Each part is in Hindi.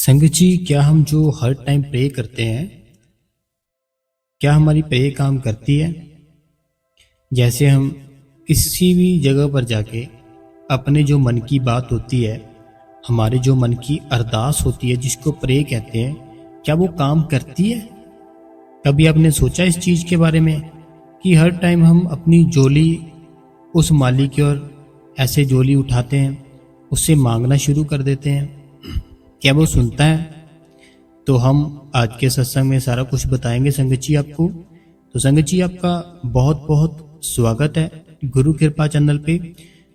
संगत जी, क्या हम जो हर टाइम प्रे करते हैं, क्या हमारी प्रे काम करती है? जैसे हम किसी भी जगह पर जाके अपने जो मन की बात होती है, हमारे जो मन की अरदास होती है जिसको प्रे कहते हैं, क्या वो काम करती है? कभी आपने सोचा इस चीज़ के बारे में कि हर टाइम हम अपनी झोली उस मालिक की ओर ऐसे झोली उठाते हैं, उससे मांगना शुरू कर देते हैं, क्या वो सुनता है? तो हम आज के सत्संग में सारा कुछ बताएंगे संगत जी आपको। तो संगत जी, आपका बहुत बहुत स्वागत है गुरु कृपा चैनल पे।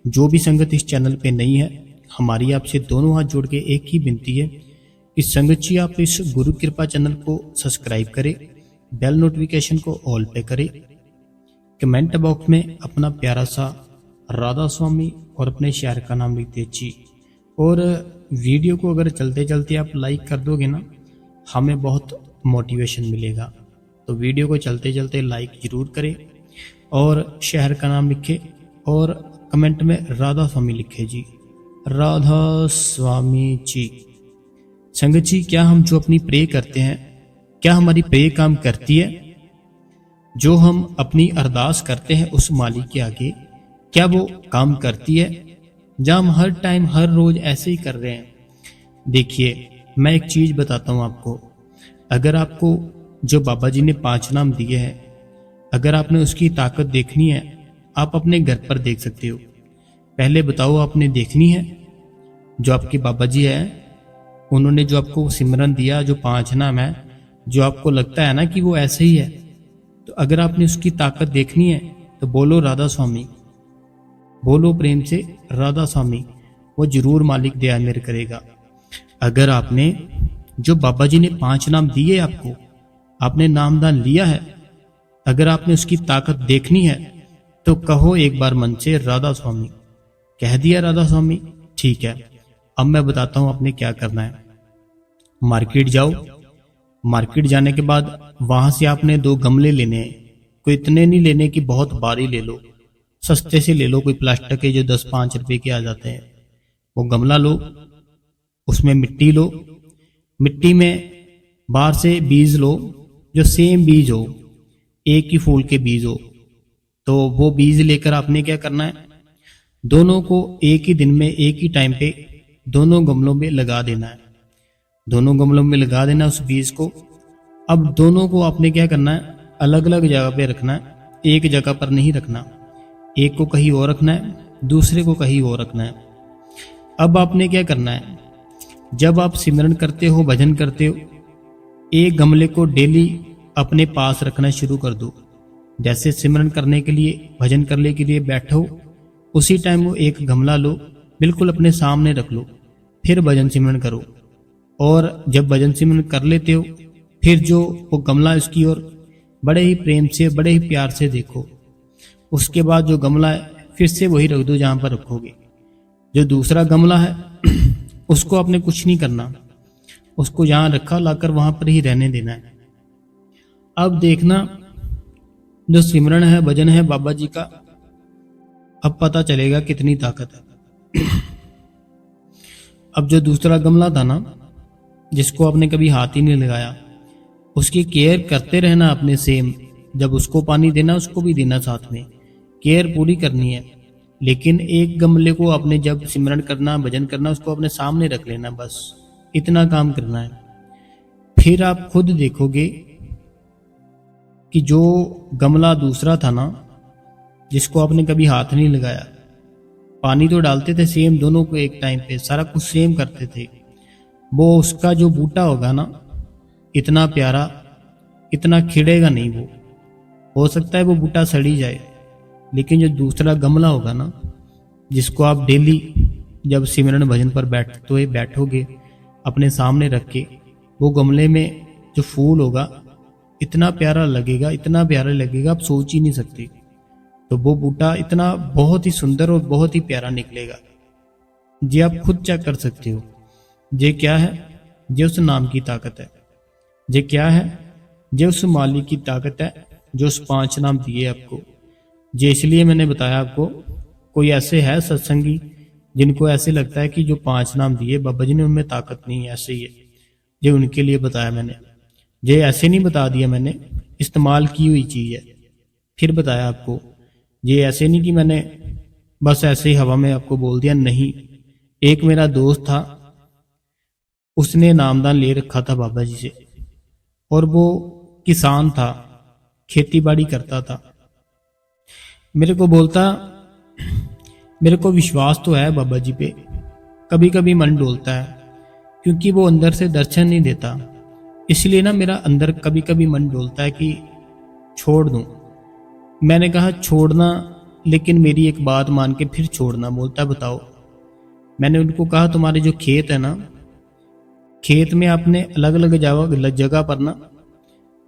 जो भी संगत इस चैनल पे नहीं है, हमारी आपसे दोनों हाथ जोड़ के एक ही विनती है कि संगत जी आप इस गुरु कृपा चैनल को सब्सक्राइब करें, बेल नोटिफिकेशन को ऑल पे करें, कमेंट बॉक्स में अपना प्यारा सा राधा स्वामी और अपने शहर का नाम लिख दीजिए। और वीडियो को अगर चलते चलते आप लाइक कर दोगे ना, हमें बहुत मोटिवेशन मिलेगा। तो वीडियो को चलते चलते लाइक जरूर करें और शहर का नाम लिखे और कमेंट में राधा स्वामी लिखे जी, राधा स्वामी जी। संगत जी, क्या हम जो अपनी प्रे करते हैं, क्या हमारी प्रे काम करती है? जो हम अपनी अरदास करते हैं उस मालिक के आगे, क्या वो काम करती है? जब हम हर टाइम हर रोज ऐसे ही कर रहे हैं। देखिए, मैं एक चीज बताता हूं आपको। अगर आपको जो बाबा जी ने 5 नाम दिए हैं, अगर आपने उसकी ताकत देखनी है, आप अपने घर पर देख सकते हो। पहले बताओ, आपने देखनी है? जो आपके बाबा जी है, उन्होंने जो आपको सिमरन दिया, जो 5 नाम है, जो आपको लगता है ना कि वो ऐसे ही है, तो अगर आपने उसकी ताकत देखनी है तो बोलो राधा स्वामी, बोलो प्रेम से राधा स्वामी, वो जरूर मालिक दया मेरे करेगा। अगर आपने जो बाबा जी ने 5 नाम दिए आपको, आपने नामदान लिया है, अगर आपने उसकी ताकत देखनी है तो कहो एक बार मन से राधा स्वामी। कह दिया राधा स्वामी, ठीक है। अब मैं बताता हूं आपने क्या करना है। मार्केट जाओ, मार्केट जाने के बाद वहां से आपने 2 गमले लेने हैं। कोई इतने नहीं लेने कि बहुत भारी ले लो, सस्ते से ले लो, कोई प्लास्टिक के जो 10-5 रुपए के आ जाते हैं। वो गमला लो, उसमें मिट्टी लो, मिट्टी में बाहर से बीज लो, जो सेम बीज हो, एक ही फूल के बीज हो। तो वो बीज लेकर आपने क्या करना है, दोनों को एक ही दिन में एक ही टाइम पे दोनों गमलों में लगा देना है। दोनों गमलों में लगा देना उस बीज को। अब दोनों को आपने क्या करना है, अलग अलग जगह पे रखना है, एक जगह पर नहीं रखना। एक को कहीं और रखना है, दूसरे को कहीं और रखना है। अब आपने क्या करना है, जब आप सिमरन करते हो, भजन करते हो, एक गमले को डेली अपने पास रखना शुरू कर दो। जैसे सिमरन करने के लिए, भजन करने के लिए बैठो, उसी टाइम वो एक गमला लो, बिल्कुल अपने सामने रख लो, फिर भजन सिमरन करो। और जब भजन सिमरन कर लेते हो, फिर जो वो गमला उसकी ओर बड़े ही प्रेम से, बड़े ही प्यार से देखो। उसके बाद जो गमला है फिर से वही रख दो जहां पर रखोगे। जो दूसरा गमला है उसको आपने कुछ नहीं करना, उसको जहां रखा लाकर वहां पर ही रहने देना है। अब देखना, जो सिमरन है, भजन है बाबा जी का, अब पता चलेगा कितनी ताकत है। अब जो दूसरा गमला था ना, जिसको आपने कभी हाथ ही नहीं लगाया, उसकी केयर करते रहना अपने सेम। जब उसको पानी देना, उसको भी देना साथ में, केयर पूरी करनी है। लेकिन एक गमले को आपने जब सिमरन करना, भजन करना, उसको अपने सामने रख लेना, बस इतना काम करना है। फिर आप खुद देखोगे कि जो गमला दूसरा था ना, जिसको आपने कभी हाथ नहीं लगाया, पानी तो डालते थे सेम दोनों को एक टाइम पे, सारा कुछ सेम करते थे, वो उसका जो बूटा होगा ना, इतना प्यारा, इतना खिलेगा नहीं। वो हो सकता है वो बूटा सड़ी जाए, लेकिन जो दूसरा गमला होगा ना, जिसको आप डेली जब सिमरन भजन पर बैठोगे अपने सामने रख के, वो गमले में जो फूल होगा इतना प्यारा लगेगा, इतना प्यारा लगेगा, आप सोच ही नहीं सकते। तो वो बूटा इतना बहुत ही सुंदर और बहुत ही प्यारा निकलेगा जी। आप खुद चेक कर सकते हो। ये क्या है? ये उस नाम की ताकत है। ये क्या है? ये उस मालिक की ताकत है जो उस 5 नाम दिए आपको। ये इसलिए मैंने बताया आपको। कोई ऐसे है सत्संगी जिनको ऐसे लगता है कि जो 5 नाम दिए बाबा जी ने उनमें ताकत नहीं है, ऐसे ही है। ये उनके लिए बताया मैंने, ये ऐसे नहीं बता दिया मैंने, इस्तेमाल की हुई चीज़ है। फिर बताया आपको, ये ऐसे नहीं कि मैंने बस ऐसे ही हवा में आपको बोल दिया, नहीं। एक मेरा दोस्त था, उसने नामदान ले रखा था बाबा जी से, और वो किसान था, खेती बाड़ी करता था। मेरे को बोलता, मेरे को विश्वास तो है बाबा जी पे, कभी कभी मन डोलता है, क्योंकि वो अंदर से दर्शन नहीं देता, इसलिए ना मेरा अंदर कभी कभी मन डोलता है कि छोड़ दूं। मैंने कहा छोड़ना, लेकिन मेरी एक बात मान के फिर छोड़ना। बोलता बताओ। मैंने उनको कहा तुम्हारे जो खेत है ना, खेत में आपने अलग अलग जगह पर ना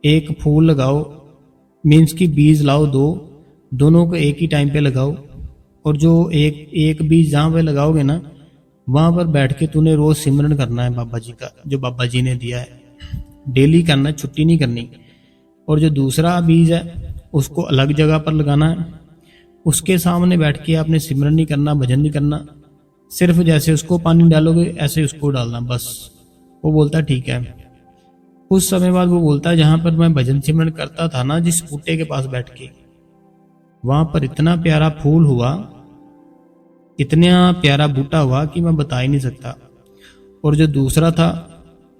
एक फूल लगाओ, मीन्स की बीज लाओ दो, दोनों को एक ही टाइम पे लगाओ, और जो एक एक बीज जहाँ पे लगाओगे ना, वहां पर बैठ के तूने रोज सिमरन करना है बाबा जी का, जो बाबा जी ने दिया है, डेली करना है, छुट्टी नहीं करनी। और जो दूसरा बीज है उसको अलग जगह पर लगाना है, उसके सामने बैठ के आपने सिमरन नहीं करना, भजन नहीं करना, सिर्फ जैसे उसको पानी डालोगे ऐसे उसको डालना बस। वो बोलता ठीक है। कुछ समय बाद वो बोलता है जहां पर मैं भजन सिमरन करता था ना, जिस बूटे के पास बैठ के, वहां पर इतना प्यारा फूल हुआ, इतना प्यारा बूटा हुआ कि मैं बता ही नहीं सकता। और जो दूसरा था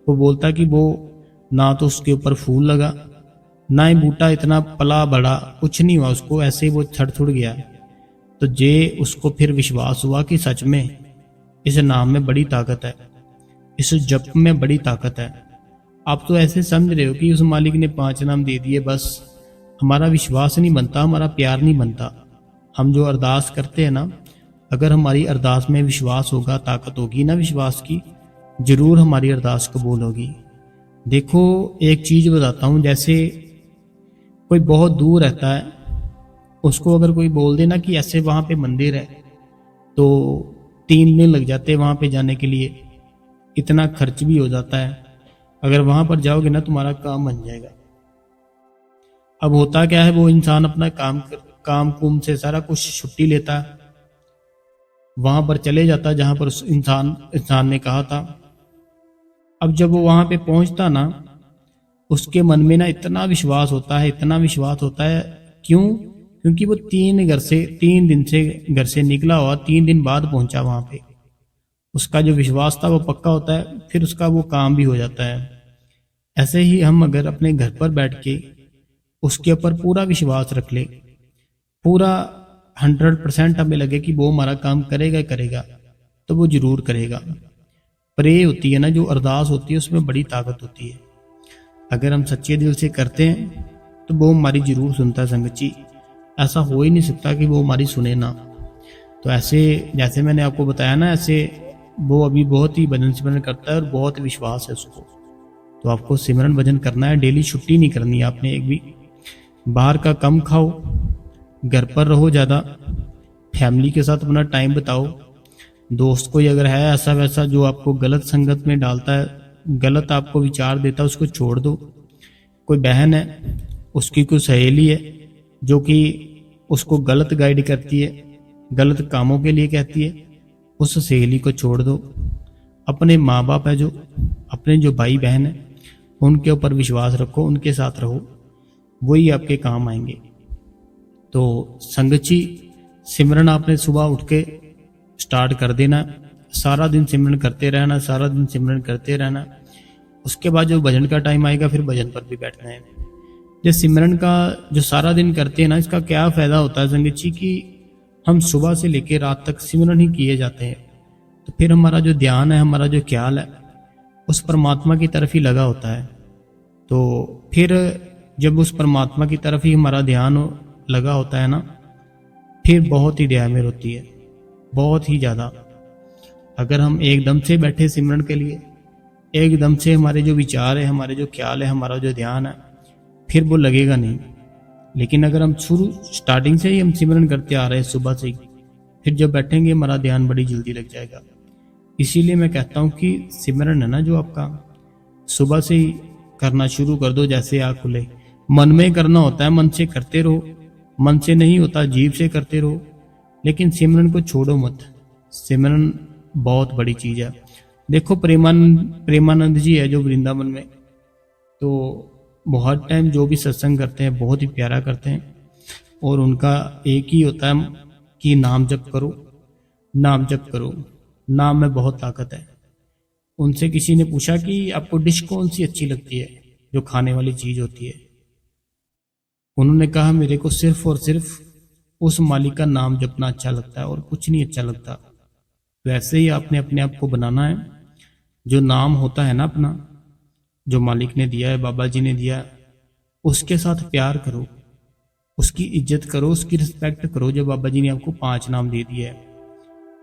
वो बोलता कि वो ना तो उसके ऊपर फूल लगा, ना ही बूटा इतना पला बड़ा, कुछ नहीं हुआ उसको, ऐसे ही वो छड़ गया। तो जे उसको फिर विश्वास हुआ कि सच में इस नाम में बड़ी ताकत है, इस जप में बड़ी ताकत है। आप तो ऐसे समझ रहे हो कि उस मालिक ने 5 नाम दे दिए, बस हमारा विश्वास नहीं बनता, हमारा प्यार नहीं बनता। हम जो अरदास करते हैं ना, अगर हमारी अरदास में विश्वास होगा, ताकत होगी ना विश्वास की, जरूर हमारी अरदास कबूल होगी। देखो एक चीज बताता हूँ, जैसे कोई बहुत दूर रहता है, उसको अगर कोई बोल देना कि ऐसे वहां पे मंदिर है, तो 3 दिन लग जाते हैं वहां पे जाने के लिए, इतना खर्च भी हो जाता है। अगर वहां पर जाओगे ना तुम्हारा काम बन जाएगा। अब होता क्या है, वो इंसान अपना काम कुम से सारा कुछ छुट्टी लेता है, वहां पर चले जाता है जहां पर उस इंसान ने कहा था। अब जब वो वहां पे पहुंचता ना, उसके मन में ना इतना विश्वास होता है, इतना विश्वास होता है। क्यों? क्योंकि वो 3 दिन से घर से निकला हुआ, 3 दिन बाद पहुंचा वहां पे। उसका जो विश्वास था वो पक्का होता है, फिर उसका वो काम भी हो जाता है। ऐसे ही हम अगर अपने घर पर बैठ के उसके ऊपर पूरा विश्वास रख ले, पूरा 100% हमें लगे कि वो हमारा काम करेगा ही करेगा, तो वो जरूर करेगा। प्रे होती है ना, जो अरदास होती है, उसमें बड़ी ताकत होती है। अगर हम सच्चे दिल से करते हैं तो वो हमारी जरूर सुनता है संगत जी। ऐसा हो ही नहीं सकता कि वो हमारी सुने ना। तो ऐसे जैसे मैंने आपको बताया ना, ऐसे वो अभी बहुत ही भजन सिमरन करता है और बहुत विश्वास है उसको। तो आपको सिमरन भजन करना है, डेली छुट्टी नहीं करनी है आपने एक भी। बाहर का कम खाओ, घर पर रहो ज़्यादा, फैमिली के साथ अपना टाइम बिताओ। दोस्त कोई अगर है ऐसा वैसा जो आपको गलत संगत में डालता है, गलत आपको विचार देता है, उसको छोड़ दो। कोई बहन है, उसकी कोई सहेली है जो कि उसको गलत गाइड करती है, गलत कामों के लिए कहती है, उस सहेली को छोड़ दो। अपने माँ बाप है जो, अपने जो भाई बहन है, उनके ऊपर विश्वास रखो, उनके साथ रहो, वही आपके काम आएंगे। तो संगत जी, सिमरन आपने सुबह उठ के स्टार्ट कर देना, सारा दिन सिमरन करते रहना, सारा दिन सिमरन करते रहना। उसके बाद जो भजन का टाइम आएगा, फिर भजन पर भी बैठना है। जो सिमरन का जो सारा दिन करते हैं ना, इसका क्या फायदा होता है संगत जी, कि हम सुबह से लेकर रात तक सिमरन ही किए जाते हैं। तो फिर हमारा जो ध्यान है, हमारा जो ख्याल है, उस परमात्मा की तरफ ही लगा होता है। तो फिर जब उस परमात्मा की तरफ ही हमारा ध्यान लगा होता है ना, फिर बहुत ही दया मेर होती है, बहुत ही ज़्यादा। अगर हम एकदम से बैठे सिमरन के लिए, एकदम से हमारे जो विचार है, हमारे जो ख्याल है, हमारा जो ध्यान है, फिर वो लगेगा नहीं। लेकिन अगर हम स्टार्टिंग से ही हम सिमरन करते आ रहे हैं सुबह से ही, फिर जब बैठेंगे हमारा ध्यान बड़ी जल्दी लग जाएगा। इसीलिए मैं कहता हूँ कि सिमरन है ना जो आपका, सुबह से ही करना शुरू कर दो। जैसे आँख खुले, मन में करना होता है, मन से करते रहो, मन से नहीं होता जीभ से करते रहो, लेकिन सिमरन को छोड़ो मत। सिमरन बहुत बड़ी चीज़ है। देखो प्रेमानंद जी है जो वृंदावन में, तो बहुत टाइम जो भी सत्संग करते हैं बहुत ही प्यारा करते हैं, और उनका एक ही होता है कि नाम जप करो, नाम जप करो, नाम में बहुत ताकत है। उनसे किसी ने पूछा कि आपको डिश कौन सी अच्छी लगती है, जो खाने वाली चीज होती है। उन्होंने कहा मेरे को सिर्फ और सिर्फ उस मालिक का नाम जपना अच्छा लगता है और कुछ नहीं अच्छा लगता। तो ऐसे ही आपने अपने आप को बनाना है, जो नाम होता है ना अपना, जो मालिक ने दिया है, बाबा जी ने दिया है, उसके साथ प्यार करो, उसकी इज्जत करो, उसकी रिस्पेक्ट करो। जो बाबा जी ने आपको 5 नाम दे दिए है,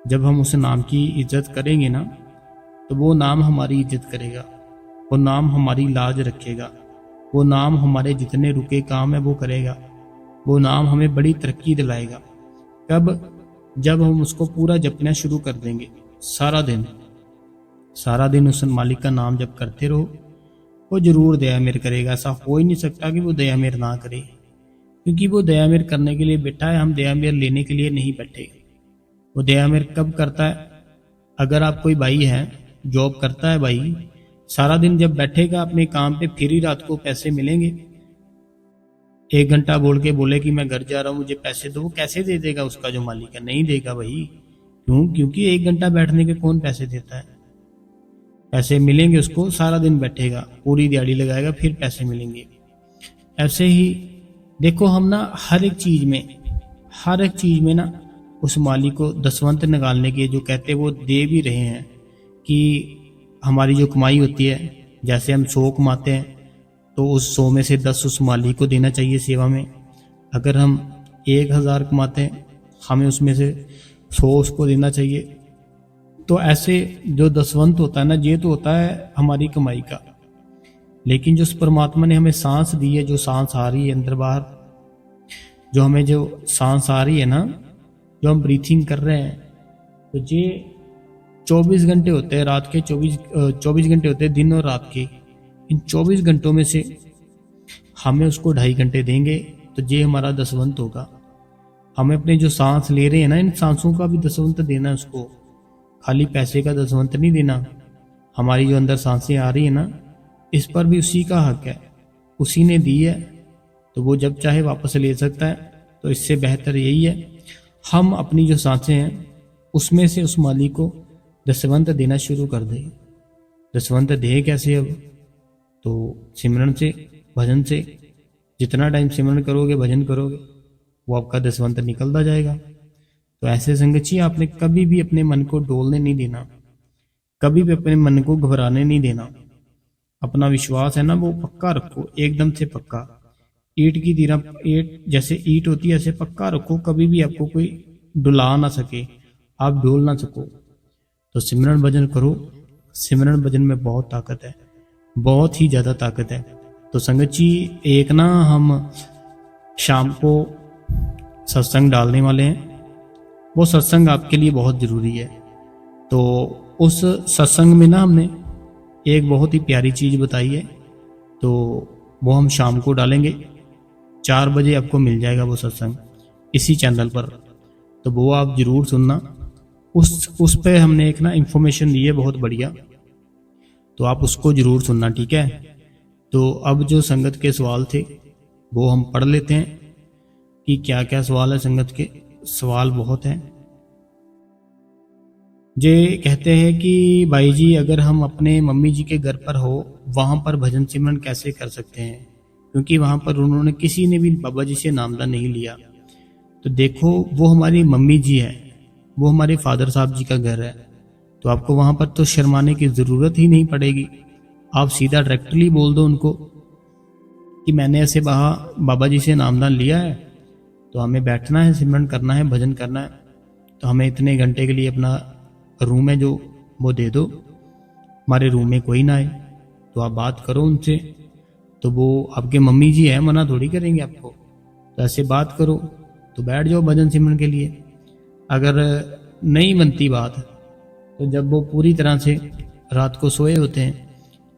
जब हम उस नाम की इज्जत करेंगे ना, तो वो नाम हमारी इज्जत करेगा, वो नाम हमारी लाज रखेगा, वो नाम हमारे जितने रुके काम है वो करेगा, वो नाम हमें बड़ी तरक्की दिलाएगा। कब? जब हम उसको पूरा जपना शुरू कर देंगे। सारा दिन सारा दिन उस मालिक का नाम जप करते रहो, वो जरूर दया मेर करेगा। ऐसा हो ही नहीं सकता कि वो दया मेर ना करे, क्योंकि वो दया मेर करने के लिए बैठा है, हम दया मेर लेने के लिए नहीं बैठे। वो दया मेर कब करता है? अगर आप कोई भाई है, जॉब करता है भाई, सारा दिन जब बैठेगा अपने काम पे, फिर ही रात को पैसे मिलेंगे। 1 घंटा बोल के बोले कि मैं घर जा रहा हूँ मुझे पैसे दो, वो कैसे दे देगा? उसका जो मालिक है नहीं देगा भाई। क्यों? क्योंकि 1 घंटा बैठने के कौन पैसे देता है? पैसे मिलेंगे उसको, सारा दिन बैठेगा, पूरी दिहाड़ी लगाएगा, फिर पैसे मिलेंगे। ऐसे ही देखो, हम ना हर एक चीज में ना उस मालिक को दसवंत निकालने के जो कहते वो दे भी रहे हैं। कि हमारी जो कमाई होती है, जैसे हम 100 कमाते हैं, तो उस 100 में से 10 उस मालिक को देना चाहिए सेवा में। अगर हम 1000 कमाते हैं, हमें उसमें से 100 उसको देना चाहिए। तो ऐसे जो दसवंत होता है ना, ये तो होता है हमारी कमाई का। लेकिन जो उस परमात्मा ने हमें सांस दी है, जो सांस आ रही है अंदर बाहर, जो हमें जो सांस आ रही है ना, जो हम ब्रीथिंग कर रहे हैं, तो ये 24 घंटे होते हैं रात के, 24 घंटे होते हैं दिन और रात के। इन 24 घंटों में से हमें उसको 2.5 घंटे देंगे, तो ये हमारा दसवंत होगा। हमें अपने जो सांस ले रहे हैं ना, इन सांसों का भी दसवंत देना है उसको, खाली पैसे का दसवंत नहीं देना। हमारी जो अंदर सांसें आ रही है ना, इस पर भी उसी का हक है, उसी ने दी है, तो वो जब चाहे वापस ले सकता है। तो इससे बेहतर यही है हम अपनी जो सांसें हैं उसमें से उस मालिक को दसवंत देना शुरू कर दें। दसवंत दे कैसे? अब तो सिमरन से, भजन से। जितना टाइम सिमरन करोगे, भजन करोगे, वो आपका दसवंत निकलता जाएगा। तो ऐसे संगत जी, आपने कभी भी अपने मन को डोलने नहीं देना, कभी भी अपने मन को घबराने नहीं देना। अपना विश्वास है ना, वो पक्का रखो, एकदम से पक्का। ईंट की तरह, ईंट जैसे ईंट होती है ऐसे पक्का रखो, कभी भी आपको कोई डुला ना सके, आप डोल ना सको। तो सिमरन भजन करो। सिमरन भजन में बहुत ताकत है, बहुत ही ज्यादा ताकत है। तो संगत जी, एक ना हम शाम को सत्संग डालने वाले हैं, वो सत्संग आपके लिए बहुत जरूरी है। तो उस सत्संग में ना हमने एक बहुत ही प्यारी चीज बताई है, तो वो हम शाम को डालेंगे। 4 बजे आपको मिल जाएगा वो सत्संग इसी चैनल पर, तो वो आप जरूर सुनना। उस पे हमने एक ना इंफॉर्मेशन दी है बहुत बढ़िया, तो आप उसको जरूर सुनना, ठीक है। तो अब जो संगत के सवाल थे वो हम पढ़ लेते हैं कि क्या क्या सवाल है। संगत के सवाल बहुत हैं। जे कहते हैं कि भाई जी, अगर हम अपने मम्मी जी के घर पर हो, वहां पर भजन सिमरन कैसे कर सकते हैं? क्योंकि वहां पर उन्होंने, किसी ने भी बाबा जी से नामदान नहीं लिया। तो देखो, वो हमारी मम्मी जी है, वो हमारे फादर साहब जी का घर है, तो आपको वहां पर तो शर्माने की जरूरत ही नहीं पड़ेगी। आप सीधा डायरेक्टली बोल दो उनको कि मैंने ऐसे बाबा जी से नामदान लिया है, तो हमें बैठना है, सिमरन करना है, भजन करना है, तो हमें इतने घंटे के लिए अपना रूम है जो वो दे दो, हमारे रूम में कोई ना आए। तो आप बात करो उनसे, तो वो आपके मम्मी जी है, मना थोड़ी करेंगे आपको। तो ऐसे बात करो, तो बैठ जाओ भजन सिमरन के लिए। अगर नहीं बनती बात, तो जब वो पूरी तरह से रात को सोए होते हैं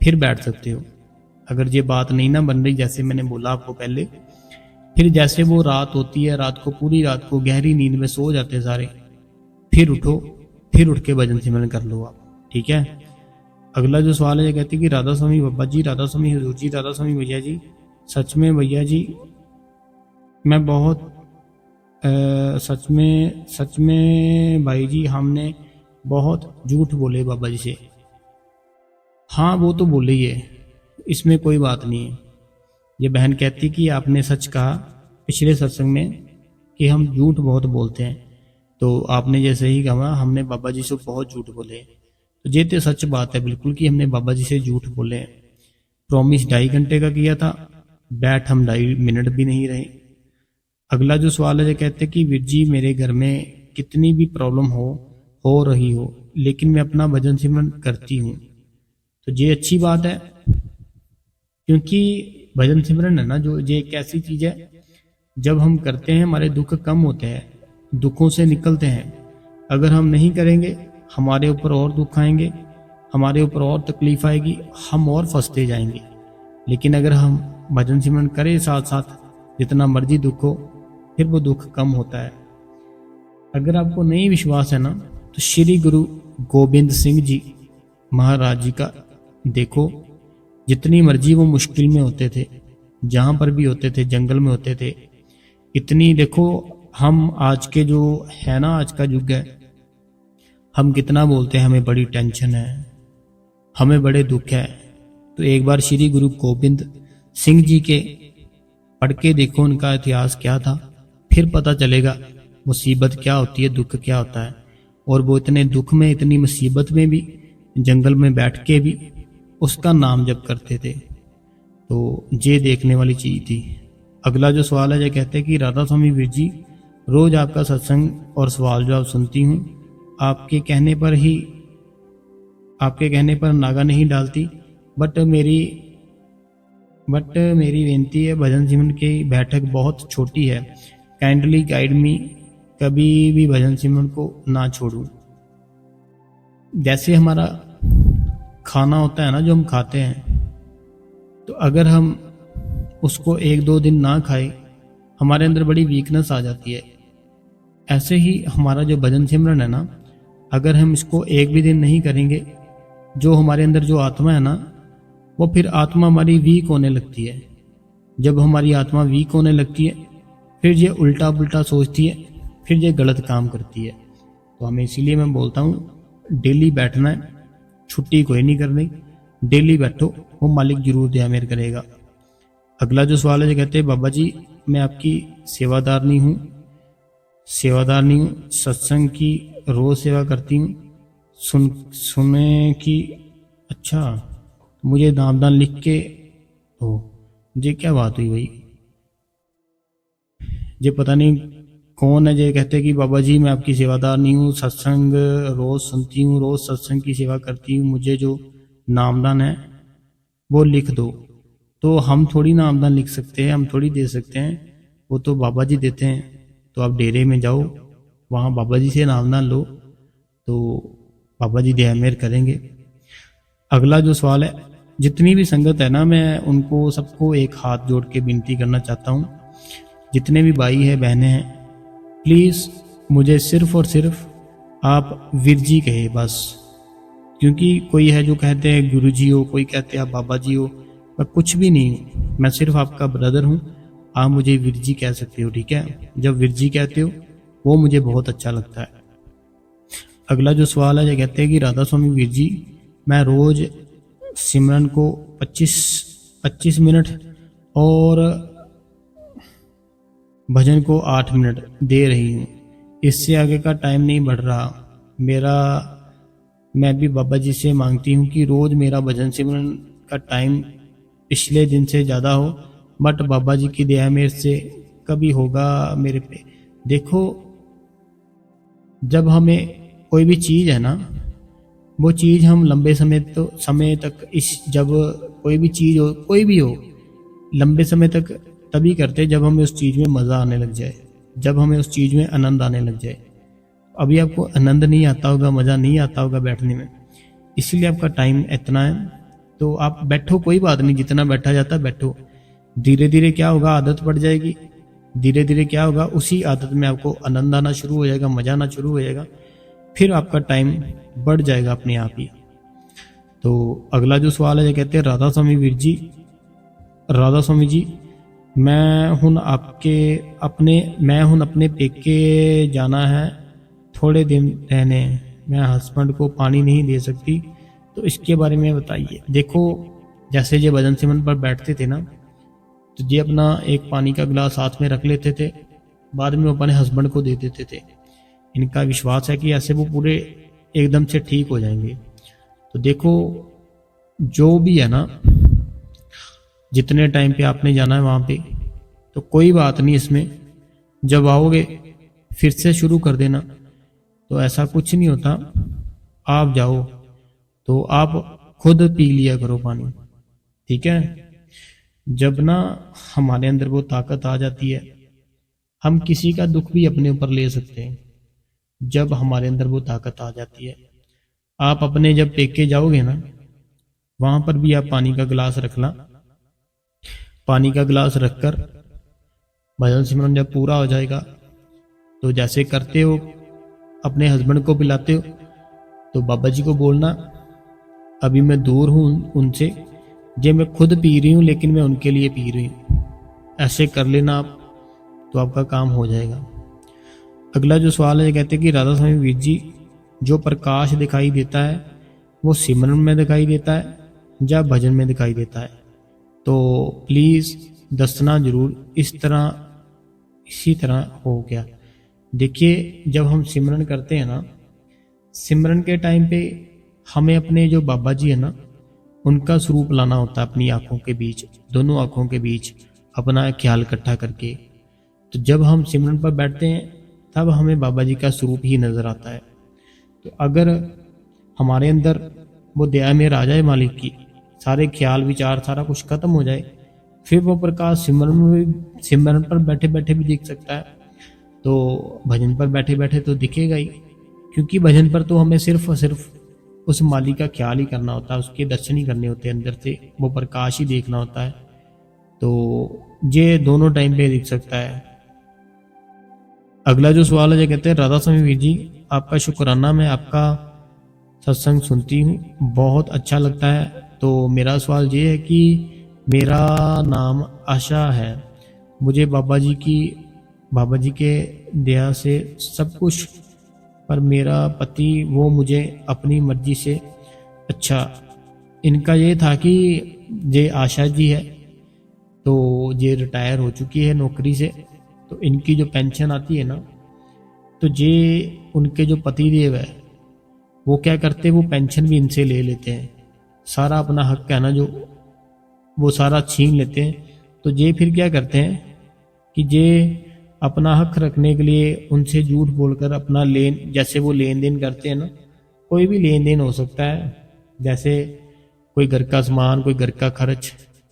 फिर बैठ सकते हो। अगर ये बात नहीं ना बन रही, जैसे मैंने बोला आपको पहले, फिर जैसे वो रात होती है, रात को पूरी रात को गहरी नींद में सो जाते हैं सारे, फिर उठो, फिर उठ के भजन सिमरन कर लो आप, ठीक है। अगला जो सवाल है ये कहते हैं कि राधा स्वामी बाबा जी, राधा स्वामी हजूर जी, राधा स्वामी भैया जी, सच में भैया जी मैं बहुत सच में भाई जी हमने बहुत झूठ बोले बाबा जी से। हाँ वो तो बोले ही है, इसमें कोई बात नहीं है। ये बहन कहती कि आपने सच कहा पिछले सत्संग में कि हम झूठ बहुत बोलते हैं, तो आपने जैसे ही कहा हमने बाबा जी से बहुत झूठ बोले, तो ये तो सच बात है बिल्कुल कि हमने बाबा जी से झूठ बोले। प्रॉमिस 2.5 घंटे का किया था, बैठ हम 2.5 मिनट भी नहीं रहे। अगला जो सवाल है ये कहते कि वीर जी मेरे घर में कितनी भी प्रॉब्लम हो रही हो, लेकिन मैं अपना भजन सिमरन करती हूँ, तो ये अच्छी बात है। क्योंकि भजन सिमरन है ना जो, ये एक ऐसी चीज है जब हम करते हैं हमारे दुख कम होते हैं, दुखों से निकलते हैं। अगर हम नहीं करेंगे हमारे ऊपर और दुख आएंगे, हमारे ऊपर और तकलीफ आएगी, हम और फंसते जाएंगे। लेकिन अगर हम भजन सिमरन करें साथ साथ, जितना मर्जी दुख हो, फिर वो दुख कम होता है। अगर आपको नहीं विश्वास है ना, तो श्री गुरु गोबिंद सिंह जी महाराज जी का देखो, जितनी मर्जी वो मुश्किल में होते थे, जहां पर भी होते थे, जंगल में होते थे, इतनी देखो हम आज के जो है ना, आज का युग है, हम कितना बोलते हैं हमें बड़ी टेंशन है, हमें बड़े दुख है। तो एक बार श्री गुरु गोबिंद सिंह जी के पढ़ के देखो उनका इतिहास क्या था, फिर पता चलेगा मुसीबत क्या होती है, दुख क्या होता है। और वो इतने दुख में, इतनी मुसीबत में भी, जंगल में बैठ के भी उसका नाम जप करते थे। तो ये देखने वाली चीज थी। अगला जो सवाल है ये कहते हैं कि राधा स्वामी वीर जी रोज आपका सत्संग और सवाल जवाब सुनती हूँ, आपके कहने पर नागा नहीं डालती, बट मेरी विनती है, भजन सिमरन की बैठक बहुत छोटी है, काइंडली गाइड मी, कभी भी भजन सिमरन को ना छोड़ूं। जैसे हमारा खाना होता है ना जो हम खाते हैं, तो अगर हम उसको 1-2 दिन ना खाए, हमारे अंदर बड़ी वीकनेस आ जाती है। ऐसे ही हमारा जो भजन सिमरन है ना, अगर हम इसको एक भी दिन नहीं करेंगे, जो हमारे अंदर जो आत्मा है ना, वो फिर आत्मा हमारी वीक होने लगती है। जब हमारी आत्मा वीक होने लगती है, फिर ये उल्टा पुल्टा सोचती है, फिर ये गलत काम करती है। तो हमें इसीलिए मैं बोलता हूँ डेली बैठना है, छुट्टी कोई नहीं करनी, डेली बैठो, वो मालिक जरूर दया मेर करेगा। अगला जो सवाल है ये कहते हैं बाबा जी मैं आपकी सेवादार नहीं हूँ, सत्संग की रोज सेवा करती हूँ, सुने कि अच्छा मुझे नामदान लिख के हो। ये क्या बात हुई भाई, ये पता नहीं कौन है। ये कहते हैं कि बाबा जी मैं आपकी सेवादार नहीं हूँ, सत्संग रोज सुनती हूँ, रोज सत्संग की सेवा करती हूँ, मुझे जो नामदान है वो लिख दो। तो हम थोड़ी नामदान लिख सकते हैं, हम थोड़ी दे सकते हैं, वो तो बाबा जी देते हैं। तो आप डेरे में जाओ, वहाँ बाबा जी से नामदान लो, तो बाबा जी दया मेहर करेंगे। अगला जो सवाल है, जितनी भी संगत है ना, मैं उनको सबको एक हाथ जोड़ के विनती करना चाहता हूँ, जितने भी भाई हैं बहनें हैं, प्लीज़ मुझे सिर्फ और सिर्फ आप वीर जी कहे बस। क्योंकि कोई है जो कहते हैं गुरु जी हो, कोई कहते हैं आप बाबा जी हो, मैं कुछ भी नहीं हूँ, मैं सिर्फ आपका ब्रदर हूँ। आप मुझे वीर जी कह सकते हो, ठीक है। जब वीर जी कहते हो वो मुझे बहुत अच्छा लगता है। अगला जो सवाल है ये कहते हैं कि राधा स्वामी वीर जी मैं रोज सिमरन को 25 मिनट और भजन को 8 मिनट दे रही हूँ, इससे आगे का टाइम नहीं बढ़ रहा मेरा। मैं भी बाबा जी से मांगती हूँ कि रोज मेरा भजन सिमरन का टाइम पिछले दिन से ज़्यादा हो, बट बाबा जी की दया मेरे से कभी होगा मेरे पे। देखो जब हमें कोई भी चीज़ है ना, वो चीज़ हम लंबे समय तक जब कोई भी चीज़ हो, कोई भी हो, लंबे समय तक तभी करते जब हमें उस चीज़ में मज़ा आने लग जाए, जब हमें उस चीज़ में आनंद आने लग जाए। अभी आपको आनंद नहीं आता होगा, मज़ा नहीं आता होगा बैठने में, इसलिए आपका टाइम इतना है। तो आप बैठो, कोई बात नहीं, जितना बैठा जाता बैठो। धीरे धीरे क्या होगा, आदत पड़ जाएगी, धीरे धीरे क्या होगा, उसी आदत में आपको आनंद आना शुरू हो जाएगा, मजा आना शुरू हो जाएगा, फिर आपका टाइम बढ़ जाएगा अपने आप ही। तो अगला जो सवाल है, ये कहते हैं राधा स्वामी वीर जी, राधा स्वामी जी, मैं हूँ अपने पेके जाना है थोड़े दिन रहने, मैं हस्बैंड को पानी नहीं दे सकती, तो इसके बारे में बताइए। देखो, जैसे ये भजन सिमरन पर बैठते थे ना, तो ये अपना एक पानी का गिलास साथ में रख लेते थे, बाद में वो अपने हस्बैंड को दे देते थे। इनका विश्वास है कि ऐसे वो पूरे एकदम से ठीक हो जाएंगे। तो देखो, जो भी है ना, जितने टाइम पे आपने जाना है वहाँ पे, तो कोई बात नहीं इसमें, जब आओगे फिर से शुरू कर देना, तो ऐसा कुछ नहीं होता। आप जाओ तो आप खुद पी लिया करो पानी, ठीक है। जब ना हमारे अंदर वो ताकत आ जाती है, हम किसी का दुख भी अपने ऊपर ले सकते हैं। जब हमारे अंदर वो ताकत आ जाती है, आप अपने जब पेके जाओगे ना, वहां पर भी आप पानी का गिलास रखना, पानी का गिलास रखकर भजन सिमरन जब पूरा हो जाएगा, तो जैसे करते हो अपने हस्बैंड को पिलाते हो, तो बाबा जी को बोलना, अभी मैं दूर हूं उनसे, जे मैं खुद पी रही हूं लेकिन मैं उनके लिए पी रही हूं। ऐसे कर लेना आप, तो आपका काम हो जाएगा। अगला जो सवाल है, कहते हैं कि राधा स्वामी वीर जी, जो प्रकाश दिखाई देता है वो सिमरन में दिखाई देता है या भजन में दिखाई देता है? तो प्लीज दसना जरूर। इसी तरह हो गया। देखिए, जब हम सिमरन करते हैं ना, सिमरन के टाइम पे हमें अपने जो बाबा जी है ना, उनका स्वरूप लाना होता है अपनी आंखों के बीच, दोनों आंखों के बीच अपना ख्याल इकट्ठा करके। तो जब हम सिमरन पर बैठते हैं, तब हमें बाबा जी का स्वरूप ही नजर आता है। तो अगर हमारे अंदर वो दया में आ जाए मालिक की, सारे ख्याल विचार सारा कुछ खत्म हो जाए, फिर वो प्रकाश सिमरन पर बैठे बैठे भी दिख सकता है, तो भजन पर बैठे बैठे तो दिखेगा ही। क्योंकि भजन पर तो हमें सिर्फ और सिर्फ उस मालिक का ख्याल ही करना होता है, उसके दर्शन ही करने होते हैं, अंदर से वो प्रकाश ही देखना होता है। तो ये दोनों टाइम पे दिख सकता है। अगला जो सवाल है, ये कहते हैं राधा स्वामी वीर जी, आपका शुक्राना, मैं आपका सत्संग सुनती हूँ, बहुत अच्छा लगता है। तो मेरा सवाल ये है कि मेरा नाम आशा है, मुझे बाबा जी के दया से सब कुछ, पर मेरा पति वो मुझे अपनी मर्जी से, अच्छा, इनका ये था कि ये आशा जी है, तो ये रिटायर हो चुकी है नौकरी से, तो इनकी जो पेंशन आती है ना, तो ये उनके जो पति देव है वो क्या करते हैं, वो पेंशन भी इनसे ले लेते हैं, सारा अपना हक है ना जो, वो सारा छीन लेते हैं। तो ये फिर क्या करते हैं कि ये अपना हक रखने के लिए उनसे झूठ बोलकर अपना जैसे वो लेन देन करते हैं ना, कोई भी लेन देन हो सकता है, जैसे कोई घर का सामान, कोई घर का खर्च,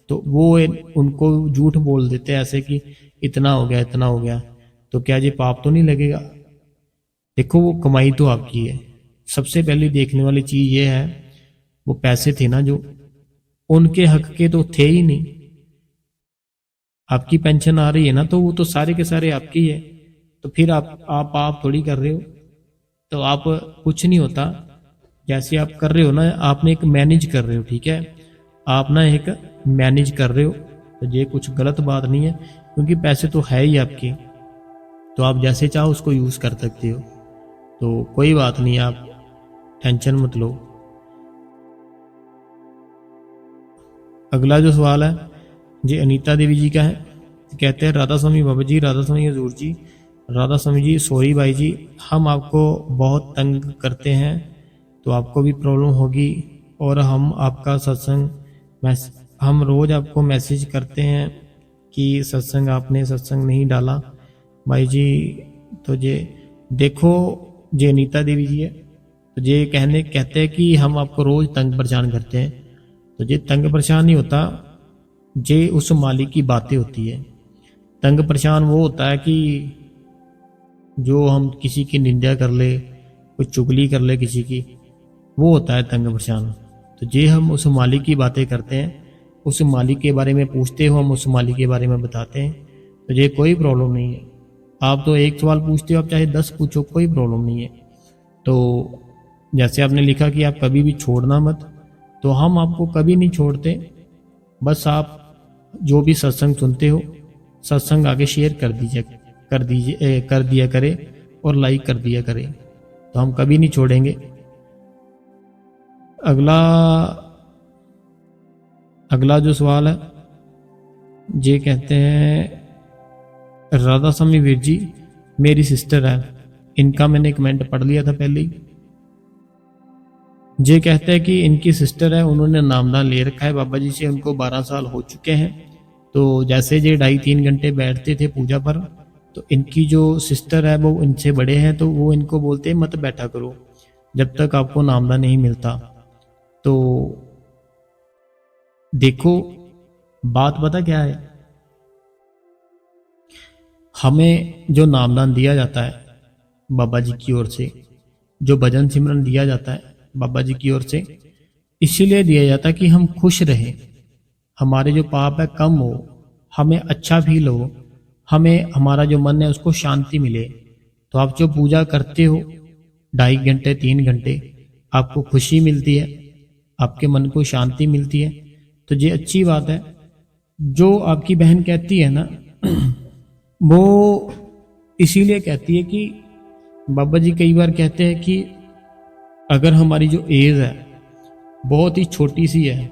तो वो उनको झूठ बोल देते हैं ऐसे कि इतना हो गया, इतना हो गया। तो क्या ये पाप तो नहीं लगेगा? देखो, वो कमाई तो आपकी है। सबसे पहले देखने वाली चीज ये है, वो पैसे थे ना जो उनके हक के तो थे ही नहीं। आपकी पेंशन आ रही है ना, तो वो तो सारे के सारे आपकी है, तो फिर आप थोड़ी कर रहे हो, तो आप कुछ नहीं होता। जैसे आप कर रहे हो ना, आपने एक मैनेज कर रहे हो, ठीक है, आप ना एक मैनेज कर रहे हो, तो ये कुछ गलत बात नहीं है, क्योंकि पैसे तो है ही आपके, तो आप जैसे चाहो उसको यूज कर सकते हो। तो कोई बात नहीं, आप टेंशन मत लो। अगला जो सवाल है जी अनीता देवी जी का है, कहते हैं राधा स्वामी बाबा जी, राधा स्वामी हजूर जी, राधा स्वामी जी, सॉरी भाई जी, हम आपको बहुत तंग करते हैं, तो आपको भी प्रॉब्लम होगी, और हम आपका हम रोज आपको मैसेज करते हैं कि आपने सत्संग नहीं डाला भाई जी। तो ये देखो, ये अनीता देवी जी है, तो ये कहते हैं कि हम आपको रोज तंग परेशान करते हैं, तो ये तंग परेशान नहीं होता, ये उस मालिक की बातें होती है। तंग परेशान वो होता है कि जो हम किसी की निंदा कर ले, कोई चुगली कर ले किसी की, वो होता है तंग परेशान। तो ये हम उस मालिक की बातें करते हैं, उस मालिक के बारे में पूछते हो, हम उस मालिक के बारे में बताते हैं, तो ये कोई प्रॉब्लम नहीं है। आप तो एक सवाल पूछते हो, आप चाहे 10 पूछो, कोई प्रॉब्लम नहीं है। तो जैसे आपने लिखा कि आप कभी भी छोड़ना मत, तो हम आपको कभी नहीं छोड़ते। बस आप जो भी सत्संग सुनते हो, सत्संग आगे शेयर कर दिया करे और लाइक कर दिया करे, तो हम कभी नहीं छोड़ेंगे। अगला जो सवाल है, ये कहते हैं राधा स्वामी वीर जी मेरी सिस्टर है, इनका मैंने कमेंट पढ़ लिया था पहले ही। ये कहते हैं कि इनकी सिस्टर है, उन्होंने नामदान ले रखा है बाबा जी से, उनको 12 साल हो चुके हैं। तो जैसे ये 2.5-3 घंटे बैठते थे पूजा पर, तो इनकी जो सिस्टर है वो इनसे बड़े हैं, तो वो इनको बोलते हैं मत बैठा करो जब तक आपको नामदान नहीं मिलता। तो देखो बात पता क्या है, हमें जो नामदान दिया जाता है बाबा जी की ओर से, जो भजन सिमरन दिया जाता है बाबा जी की ओर से, इसीलिए दिया जाता है कि हम खुश रहें, हमारे जो पाप है कम हो, हमें अच्छा फील हो, हमें हमारा जो मन है उसको शांति मिले। तो आप जो पूजा करते हो 2.5 घंटे 3 घंटे, आपको खुशी मिलती है, आपके मन को शांति मिलती है, तो ये अच्छी बात है। जो आपकी बहन कहती है ना वो इसीलिए कहती है कि बाबा जी कई बार कहते हैं कि अगर हमारी जो एज है बहुत ही छोटी सी है,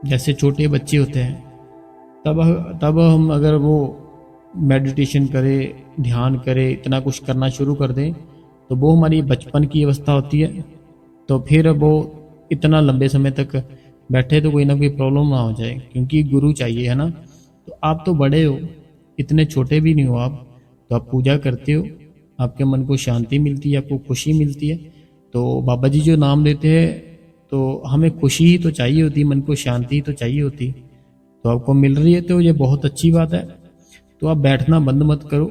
जैसे छोटे बच्चे होते हैं, तब हम अगर वो मेडिटेशन करें, ध्यान करें, इतना कुछ करना शुरू कर दें, तो वो हमारी बचपन की अवस्था होती है। तो फिर वो इतना लंबे समय तक बैठे तो कोई ना कोई प्रॉब्लम ना हो जाए, क्योंकि गुरु चाहिए, है ना। तो आप तो बड़े हो, इतने छोटे भी नहीं हो आप, तो आप पूजा करते हो, आपके मन को शांति मिलती है, आपको खुशी मिलती है। तो बाबा जी जो नाम देते हैं, तो हमें खुशी ही तो चाहिए होती, मन को शांति ही तो चाहिए होती, तो आपको मिल रही है, तो ये बहुत अच्छी बात है। तो आप बैठना बंद मत करो,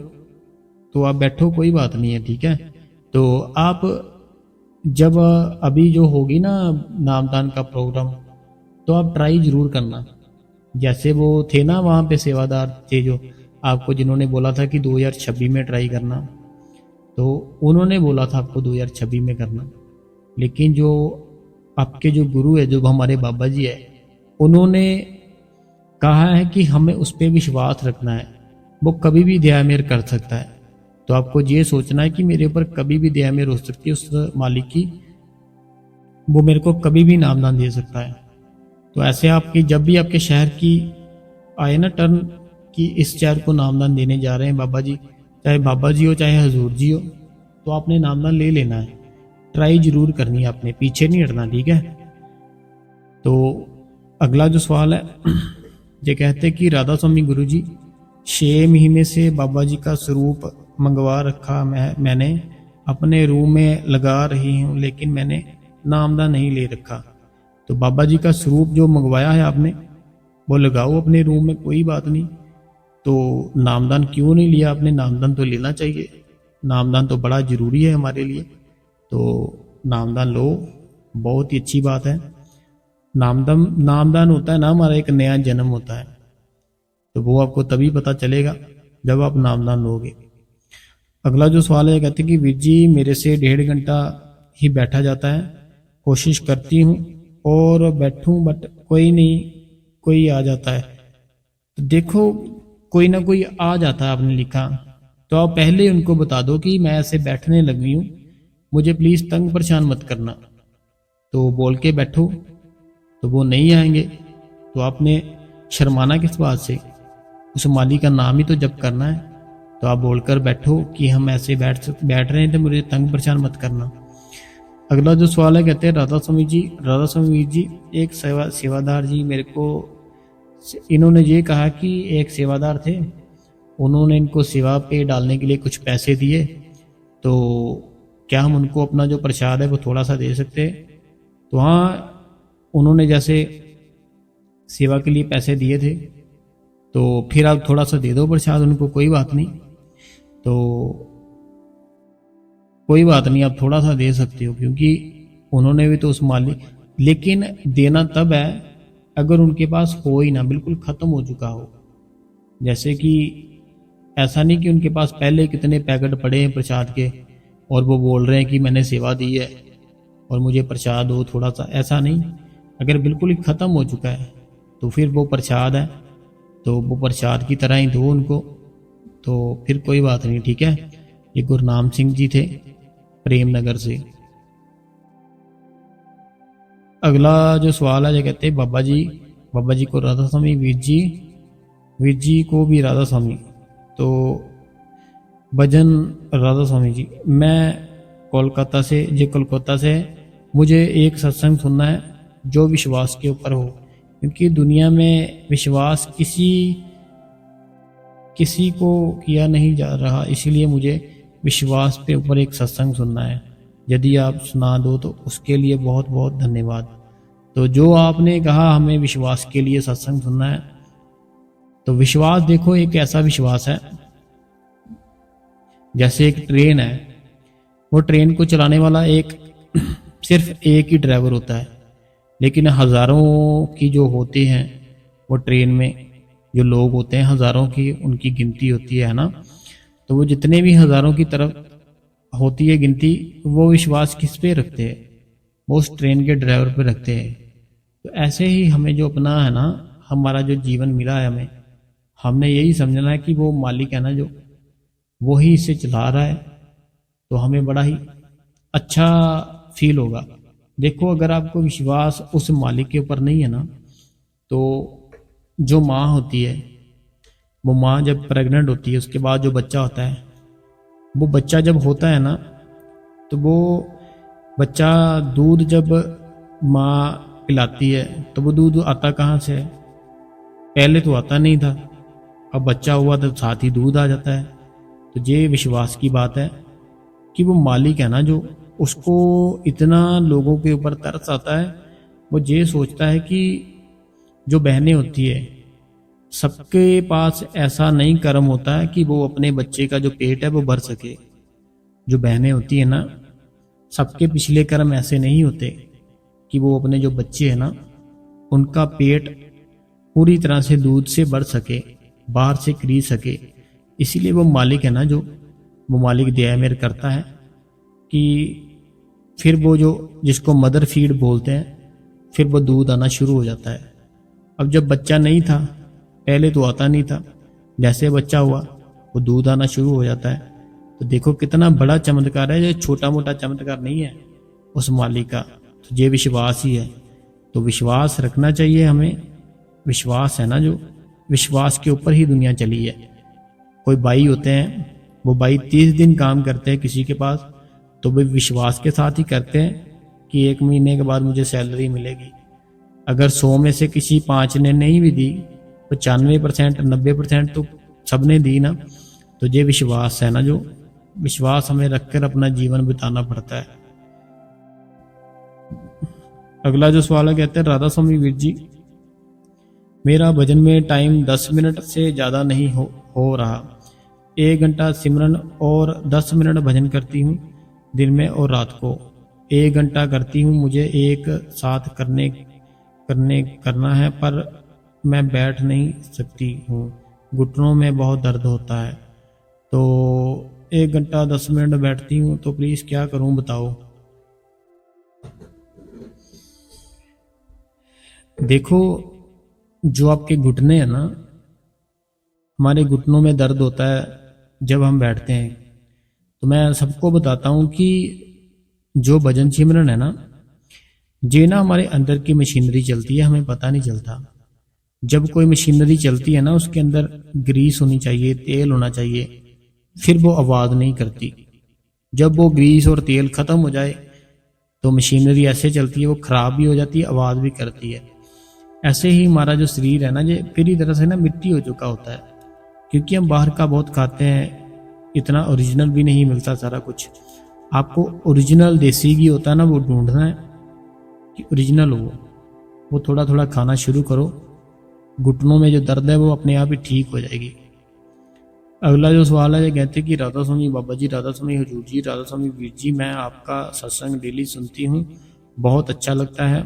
तो आप बैठो, कोई बात नहीं है, ठीक है। तो आप जब अभी जो होगी ना नामदान का प्रोग्राम, तो आप ट्राई जरूर करना। जैसे वो थे ना वहाँ पे सेवादार थे जो आपको, जिन्होंने बोला था कि 2026 में ट्राई करना, तो उन्होंने बोला था आपको 2026 में करना, लेकिन जो आपके जो गुरु है, जो हमारे बाबा जी है, उन्होंने कहा है कि हमें उस पर विश्वास रखना है, वो कभी भी दया मेर कर सकता है। तो आपको ये सोचना है कि मेरे ऊपर कभी भी दया मेर हो सकती है उस मालिक की, वो मेरे को कभी भी नामदान दे सकता है। तो ऐसे आपकी जब भी आपके शहर की आए ना टर्न कि इस शहर को नामदान देने जा रहे हैं बाबा जी, चाहे बाबा जी हो चाहे हजूर जी हो, तो आपने नामदान ले लेना है, ट्राई जरूर करनी है, आपने पीछे नहीं हटना, ठीक है। तो अगला जो सवाल है, ये कहते कि राधा स्वामी गुरु जी 6 महीने से बाबा जी का स्वरूप मंगवा रखा मैंने अपने रूम में लगा रही हूँ, लेकिन मैंने नामदान नहीं ले रखा। तो बाबा जी का स्वरूप जो मंगवाया है आपने, वो लगाओ अपने रूम में, कोई बात नहीं। तो नामदान क्यों नहीं लिया आपने? नामदान तो लेना चाहिए, नामदान तो बड़ा जरूरी है हमारे लिए। तो नामदान लो, बहुत ही अच्छी बात है। नामदान होता है ना हमारा एक नया जन्म होता है, तो वो आपको तभी पता चलेगा जब आप नामदान लोगे। अगला जो सवाल है, कहते कि वीर जी मेरे से 1.5 घंटा ही बैठा जाता है, कोशिश करती हूँ और बैठूं, बट कोई नहीं, कोई आ जाता है। तो देखो कोई ना कोई आ जाता है, आपने लिखा, तो आप पहले उनको बता दो कि मैं ऐसे बैठने लगी हूँ, मुझे प्लीज तंग परेशान मत करना, तो बोल के बैठो। तो वो नहीं आएंगे, तो आपने शर्माना किस बात से? उस माली का नाम ही तो जप करना है। तो आप बोलकर बैठो कि हम ऐसे बैठ रहे हैं, तो मुझे तंग परेशान मत करना। अगला जो सवाल है, कहते हैं राधा स्वामी जी एक सेवादार जी मेरे को, इन्होंने ये कहा कि एक सेवादार थे, उन्होंने इनको सेवा पे डालने के लिए कुछ पैसे दिए, तो क्या हम उनको अपना जो प्रसाद है वो थोड़ा सा दे सकते हैं? तो हाँ, उन्होंने जैसे सेवा के लिए पैसे दिए थे, तो फिर आप थोड़ा सा दे दो प्रसाद उनको, कोई बात नहीं। तो कोई बात नहीं, आप थोड़ा सा दे सकते हो, क्योंकि उन्होंने भी तो उस मालिक, लेकिन देना तब है अगर उनके पास हो ही ना, बिल्कुल ख़त्म हो चुका हो। जैसे कि ऐसा नहीं कि उनके पास पहले कितने पैकेट पड़े हैं प्रसाद के और वो बोल रहे हैं कि मैंने सेवा दी है और मुझे प्रसाद हो थोड़ा सा, ऐसा नहीं। अगर बिल्कुल ही ख़त्म हो चुका है तो फिर वो प्रसाद है, तो वो प्रसाद की तरह ही दो उनको, तो फिर कोई बात नहीं, ठीक है। ये गुरनाम सिंह जी थे प्रेम नगर से। अगला जो सवाल है, जो कहते हैं बाबा जी को राधा स्वामी, वीर जी को भी राधा स्वामी, तो भजन राधा स्वामी जी। मैं कोलकाता से, कोलकाता से मुझे एक सत्संग सुनना है जो विश्वास के ऊपर हो, क्योंकि दुनिया में विश्वास किसी को किया नहीं जा रहा, इसीलिए मुझे विश्वास पे ऊपर एक सत्संग सुनना है। यदि आप सुना दो तो उसके लिए बहुत बहुत धन्यवाद। तो जो आपने कहा हमें विश्वास के लिए सत्संग सुनना है, तो विश्वास देखो एक ऐसा विश्वास है जैसे एक ट्रेन है, वो ट्रेन को चलाने वाला सिर्फ एक ही ड्राइवर होता है, लेकिन हज़ारों की जो होते हैं वो ट्रेन में जो लोग होते हैं, हज़ारों की उनकी गिनती होती है ना, तो वो जितने भी हज़ारों की तरफ होती है गिनती, वो विश्वास किस पे रखते हैं? वो उस ट्रेन के ड्राइवर पे रखते हैं। तो ऐसे ही हमें जो अपना है ना, हमारा जो जीवन मिला है हमें, हमने यही समझना है कि वो मालिक है ना जो, वो ही इसे चला रहा है, तो हमें बड़ा ही अच्छा फील होगा। देखो अगर आपको विश्वास उस मालिक के ऊपर नहीं है ना, तो जो माँ होती है, वो माँ जब प्रेग्नेंट होती है, उसके बाद जो बच्चा होता है, वो बच्चा जब होता है ना, तो वो बच्चा दूध जब माँ पिलाती है, तो वो दूध आता कहाँ से है? पहले तो आता नहीं था, अब बच्चा हुआ तो साथ ही दूध आ जाता है। तो ये विश्वास की बात है कि वो मालिक है ना जो, उसको इतना लोगों के ऊपर तरस आता है, वो ये सोचता है कि जो बहनें होती है, सबके पास ऐसा नहीं कर्म होता है कि वो अपने बच्चे का जो पेट है वो भर सके। जो बहनें होती है ना, सबके पिछले कर्म ऐसे नहीं होते कि वो अपने जो बच्चे हैं ना, उनका पेट पूरी तरह से दूध से भर सके, बाहर से खरीद सके। इसीलिए वो मालिक है ना जो, वो मालिक दया मेर करता है कि फिर वो जो जिसको मदर फीड बोलते हैं, फिर वो दूध आना शुरू हो जाता है। अब जब बच्चा नहीं था, पहले तो आता नहीं था, जैसे बच्चा हुआ वो दूध आना शुरू हो जाता है। तो देखो कितना बड़ा चमत्कार है, ये छोटा मोटा चमत्कार नहीं है उस मालिक का, तो ये विश्वास ही है। तो विश्वास रखना चाहिए हमें। विश्वास है ना जो, विश्वास के ऊपर ही दुनिया चली है। कोई भाई होते हैं, वो भाई 30 दिन काम करते हैं किसी के पास, तो वे विश्वास के साथ ही करते हैं कि 1 महीने के बाद मुझे सैलरी मिलेगी। अगर 100 में से किसी 5 ने नहीं भी दी, 95% 90% तो सबने दी ना। तो ये विश्वास है ना जो, विश्वास हमें रखकर अपना जीवन बिताना पड़ता है। अगला जो सवाल है, कहते हैं राधा स्वामी वीर जी, मेरा भजन में टाइम 10 मिनट से ज़्यादा नहीं हो रहा। 1 घंटा सिमरन और 10 मिनट भजन करती हूँ दिन में और रात को। 1 घंटा करती हूँ, मुझे एक साथ करना है, पर मैं बैठ नहीं सकती हूँ, घुटनों में बहुत दर्द होता है। तो 1 घंटा 10 मिनट बैठती हूँ, तो प्लीज़ क्या करूँ बताओ। देखो जो आपके घुटने हैं ना, हमारे घुटनों में दर्द होता है जब हम बैठते हैं। तो मैं सबको बताता हूँ कि जो भजन सिमरन है ना, ये ना हमारे अंदर की मशीनरी चलती है, हमें पता नहीं चलता। जब कोई मशीनरी चलती है ना, उसके अंदर ग्रीस होनी चाहिए, तेल होना चाहिए, फिर वो आवाज़ नहीं करती। जब वो ग्रीस और तेल खत्म हो जाए तो मशीनरी ऐसे चलती है, वो खराब भी हो जाती है, आवाज़ भी करती है। ऐसे ही हमारा जो शरीर है ना, ये पूरी तरह से ना मिट्टी हो चुका होता है, क्योंकि हम बाहर का बहुत खाते हैं, इतना ओरिजिनल भी नहीं मिलता सारा कुछ। आपको ओरिजिनल देसी घी होता है ना, वो ढूंढना है कि ओरिजिनल हो। वो थोड़ा थोड़ा खाना शुरू करो, घुटनों में जो दर्द है वो अपने आप ही ठीक हो जाएगी। अगला जो सवाल है, ये कहते हैं कि राधा स्वामी बाबा जी, राधा स्वामी हुजूर जी, राधा स्वामी वीर जी, मैं आपका सत्संग डेली सुनती हूँ, बहुत अच्छा लगता है।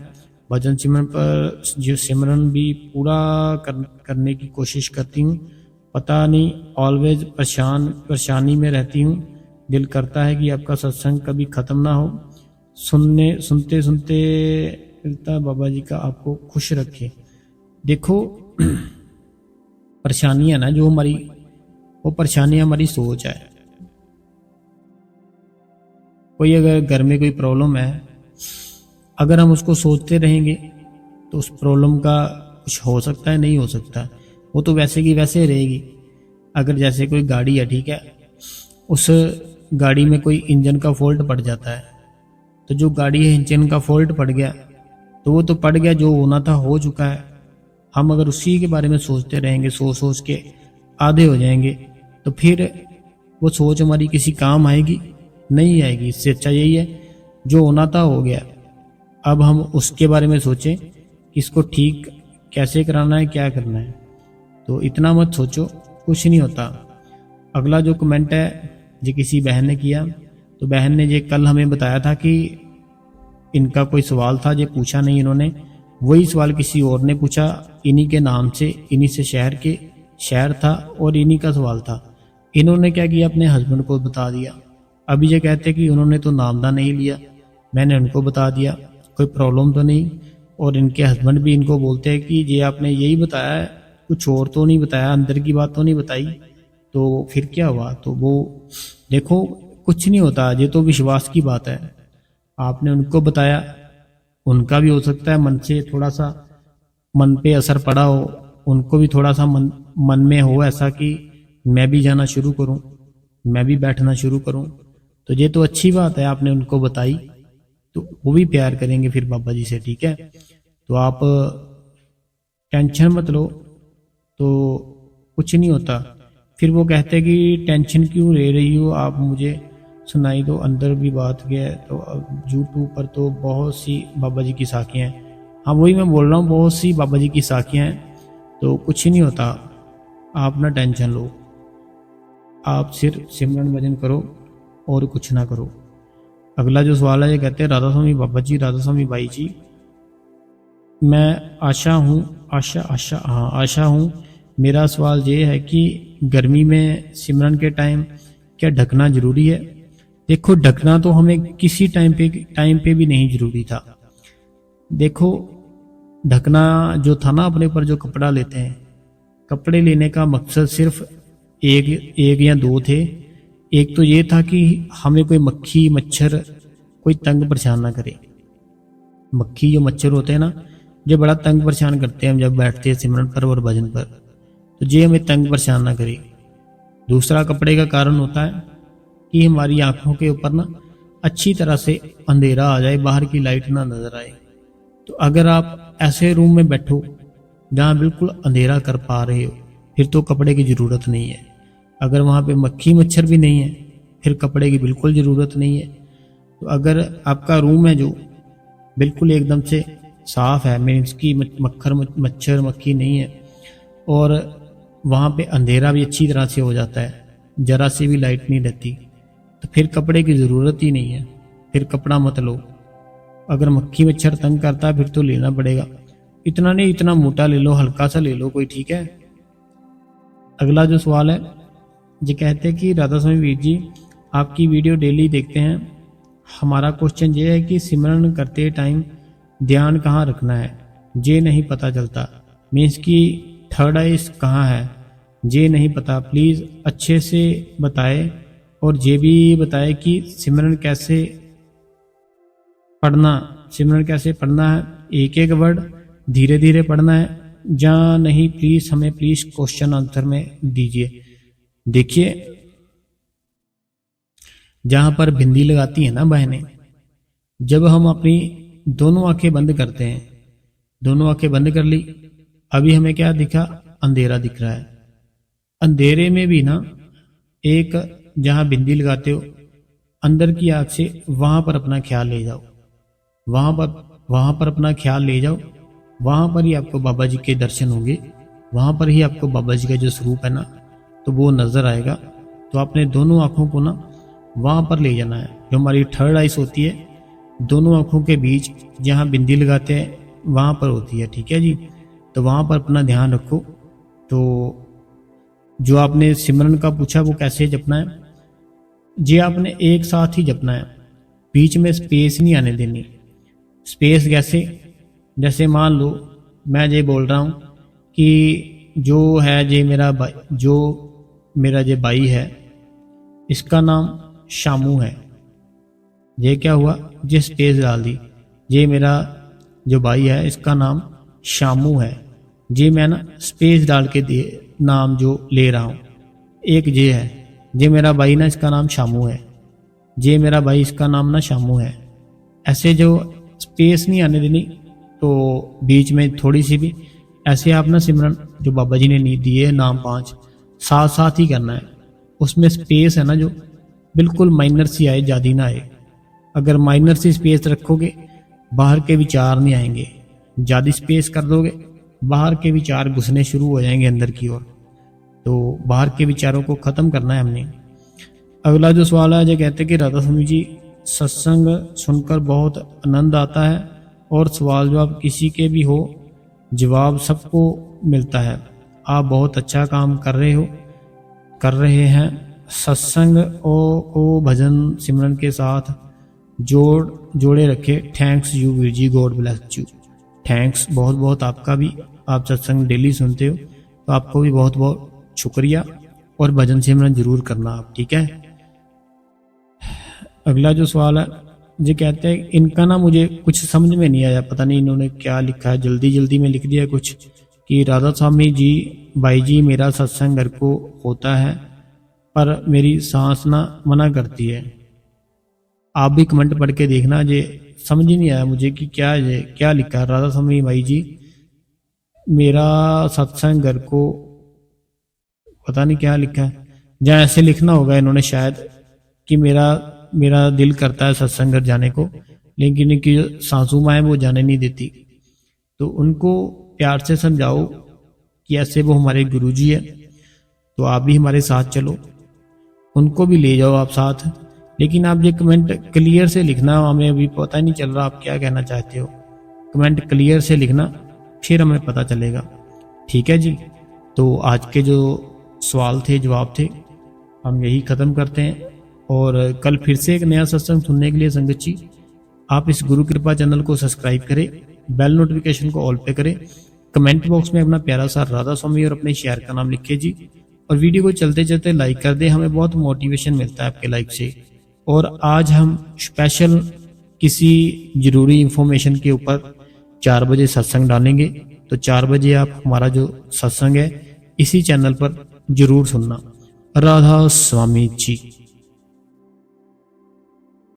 भजन सिमरन पर जो सिमरन भी पूरा करने की कोशिश करती हूँ, पता नहीं ऑलवेज परेशानी में रहती हूँ। दिल करता है कि आपका सत्संग कभी ख़त्म ना हो। सुनते सुनते पिता बाबा जी का आपको खुश रखे। देखो परेशानियां ना जो हमारी, वो परेशानियां हमारी सोच है। कोई अगर घर में कोई प्रॉब्लम है, अगर हम उसको सोचते रहेंगे तो उस प्रॉब्लम का कुछ हो सकता है, नहीं हो सकता, वो तो वैसे की वैसे रहेगी। अगर जैसे कोई गाड़ी है, ठीक है, उस गाड़ी में कोई इंजन का फॉल्ट पड़ जाता है, तो जो गाड़ी है इंजन का फॉल्ट पड़ गया तो वो तो पड़ गया, जो होना था हो चुका है। हम अगर उसी के बारे में सोचते रहेंगे, सोच सोच के आधे हो जाएंगे, तो फिर वो सोच हमारी किसी काम आएगी? नहीं आएगी। इससे अच्छा यही है जो होना था हो गया, अब हम उसके बारे में सोचें कि इसको ठीक कैसे कराना है, क्या करना है। तो इतना मत सोचो, कुछ नहीं होता। अगला जो कमेंट है जो किसी बहन ने किया, तो बहन ने ये कल हमें बताया था कि इनका कोई सवाल था, ये पूछा नहीं इन्होंने, वही सवाल किसी और ने पूछा, इन्हीं के नाम से, इन्हीं से शहर था और इन्हीं का सवाल था। इन्होंने क्या किया, अपने हस्बैंड को बता दिया। अभी ये कहते कि उन्होंने तो नामदा नहीं लिया, मैंने उनको बता दिया, कोई प्रॉब्लम तो नहीं। और इनके हस्बैंड भी इनको बोलते हैं कि ये आपने यही बताया है, कुछ और तो नहीं बताया, अंदर की बात तो नहीं बताई, तो फिर क्या हुआ। तो वो देखो कुछ नहीं होता, ये तो विश्वास की बात है। आपने उनको बताया, उनका भी हो सकता है मन से थोड़ा सा, मन पे असर पड़ा हो, उनको भी थोड़ा सा मन में हो ऐसा कि मैं भी जाना शुरू करूं, मैं भी बैठना शुरू करूं। तो ये तो अच्छी बात है, आपने उनको बताई, तो वो भी प्यार करेंगे फिर बाबा जी से, ठीक है। तो आप टेंशन मत लो, तो कुछ नहीं होता। फिर वो कहते कि टेंशन क्यों ले रही हो आप, मुझे सुनाई दो, अंदर भी बात गया। तो अब यूट्यूब पर तो बहुत सी बाबा जी की साखियाँ हैं। हाँ वही मैं बोल रहा हूँ, बहुत सी बाबा जी की साखियाँ हैं, तो कुछ नहीं होता। आप ना टेंशन लो, आप सिर्फ सिमरन भजन करो और कुछ ना करो। अगला जो सवाल है, ये कहते हैं राधा स्वामी बाबा जी, राधा स्वामी भाई जी, मैं आशा हूँ। मेरा सवाल ये है कि गर्मी में सिमरन के टाइम क्या ढकना जरूरी है? देखो ढकना तो हमें किसी टाइम पे भी नहीं जरूरी था। देखो ढकना जो था ना, अपने ऊपर जो कपड़ा लेते हैं, कपड़े लेने का मकसद सिर्फ एक या दो थे। एक तो ये था कि हमें कोई मक्खी मच्छर कोई तंग परेशान ना करे। मक्खी जो मच्छर होते हैं ना, जो बड़ा तंग परेशान करते हैं हम जब बैठते हैं सिमरन पर और भजन पर, तो ये हमें तंग परेशान ना करे। दूसरा कपड़े का कारण होता है कि हमारी आंखों के ऊपर ना अच्छी तरह से अंधेरा आ जाए, बाहर की लाइट ना नजर आए। तो अगर आप ऐसे रूम में बैठो जहाँ बिल्कुल अंधेरा कर पा रहे हो, फिर तो कपड़े की जरूरत नहीं है। अगर वहाँ पे मक्खी मच्छर भी नहीं है, फिर कपड़े की बिल्कुल जरूरत नहीं है। तो अगर आपका रूम है जो बिल्कुल एकदम से साफ है, मीन्स की मच्छर मक्खी नहीं है, और वहाँ पे अंधेरा भी अच्छी तरह से हो जाता है, जरा सी भी लाइट नहीं रहती, तो फिर कपड़े की ज़रूरत ही नहीं है, फिर कपड़ा मत लो। अगर मक्खी मच्छर तंग करता है फिर तो लेना पड़ेगा, इतना नहीं, इतना मोटा ले लो, हल्का सा ले लो कोई, ठीक है। अगला जो सवाल है, ये कहते हैं कि राधा स्वामी वीर जी, आपकी वीडियो डेली देखते हैं, हमारा क्वेश्चन ये है कि सिमरन करते टाइम ध्यान कहाँ रखना है, ये नहीं पता चलता, मीन्स की थर्ड आई कहाँ है, ये नहीं पता, प्लीज़ अच्छे से बताए, और ये भी बताए कि सिमरन कैसे पढ़ना है, एक एक वर्ड धीरे धीरे पढ़ना है या नहीं, प्लीज़ हमें प्लीज़ क्वेश्चन आंसर में दीजिए। देखिए जहाँ पर बिंदी लगाती है ना बहनें, जब हम अपनी दोनों आंखें बंद करते हैं, दोनों आंखें बंद कर ली, अभी हमें क्या दिखा, अंधेरा दिख रहा है। अंधेरे में भी ना एक जहां बिंदी लगाते हो अंदर की आंख से, वहां पर अपना ख्याल ले जाओ, वहां पर अपना ख्याल ले जाओ, वहां पर ही आपको बाबा जी के दर्शन होंगे, वहां पर ही आपको बाबा जी का जो स्वरूप है ना, तो वो नजर आएगा। तो आपने दोनों आंखों को ना वहां पर ले जाना है, जो हमारी थर्ड आइस होती है, दोनों आंखों के बीच जहाँ बिंदी लगाते हैं वहां पर होती है, ठीक है जी। तो वहां पर अपना ध्यान रखो। तो जो आपने सिमरन का पूछा वो कैसे जपना है, जी आपने एक साथ ही जपना है, बीच में स्पेस नहीं आने देनी। स्पेस कैसे, जैसे मान लो मैं ये बोल रहा हूँ कि जो है ये मेरा भाई, जो मेरा ये भाई है इसका नाम शामू है। ये क्या हुआ, ये स्पेस डाल दी। ये मेरा जो भाई है इसका नाम शामू है। ये मैं ना स्पेस डाल के दे नाम जो ले रहा हूँ। एक ये है, ये मेरा भाई ना इसका नाम शामू है। ये मेरा भाई इसका नाम ना शामू है। ऐसे जो स्पेस नहीं आने देनी, तो बीच में थोड़ी सी भी ऐसे आप ना सिमरन जो बाबा जी ने नी दिए नाम 5 साथ साथ ही करना है। उसमें स्पेस है ना जो बिल्कुल माइनर सी आए, ज़्यादा ना आए। अगर माइनर सी स्पेस रखोगे बाहर के विचार नहीं आएंगे, ज़्यादा स्पेस कर दोगे बाहर के विचार घुसने शुरू हो जाएंगे अंदर की ओर। तो बाहर के विचारों को ख़त्म करना है हमने। अगला जो सवाल है, जो कहते हैं कि राधा स्वामी जी सत्संग सुनकर बहुत आनंद आता है और सवाल जवाब किसी के भी हो जवाब सबको मिलता है। आप बहुत अच्छा काम कर रहे हैं। सत्संग को भजन सिमरन के साथ जोड़े रखे। Thanks you Veer ji, God bless you. Thanks बहुत बहुत आपका भी। आप सत्संग डेली सुनते हो तो आपको भी बहुत बहुत शुक्रिया। और भजन सिमरन जरूर करना आप, ठीक है। अगला जो सवाल है, ये कहते हैं इनका ना मुझे कुछ समझ में नहीं आया, पता नहीं इन्होंने क्या लिखा है, जल्दी जल्दी में लिख दिया कुछ कि राधा स्वामी जी भाई जी मेरा सत्संग घर को होता है पर मेरी सांस ना मना करती है। आप भी कमेंट पढ़ के देखना, ये समझ ही नहीं आया मुझे कि क्या लिखा है। राधा स्वामी भाई जी मेरा सत्संग घर को, पता नहीं क्या लिखा है। जहाँ ऐसे लिखना होगा इन्होंने शायद कि मेरा दिल करता है सत्संग घर जाने को, लेकिन इनकी जो सासू माँ है वो जाने नहीं देती। तो उनको प्यार से समझाओ कि ऐसे वो हमारे गुरुजी है, तो आप भी हमारे साथ चलो, उनको भी ले जाओ आप साथ। लेकिन आप ये कमेंट क्लियर से लिखना, हमें अभी पता ही नहीं चल रहा आप क्या कहना चाहते हो। कमेंट क्लियर से लिखना, फिर हमें पता चलेगा, ठीक है जी। तो आज के जो सवाल थे जवाब थे हम यही ख़त्म करते हैं। और कल फिर से एक नया सत्संग सुनने के लिए संगत जी आप इस गुरु कृपा चैनल को सब्सक्राइब करें, बेल नोटिफिकेशन को ऑल पे करें, कमेंट बॉक्स में अपना प्यारा सा राधा स्वामी और अपने शेयर का नाम लिखे जी। और वीडियो को चलते चलते लाइक कर दें, हमें बहुत मोटिवेशन मिलता है आपके लाइक से। और आज हम स्पेशल किसी जरूरी इंफॉर्मेशन के ऊपर 4 बजे सत्संग डालेंगे, तो 4 बजे आप हमारा जो सत्संग है इसी चैनल पर जरूर सुनना। राधा स्वामी जी।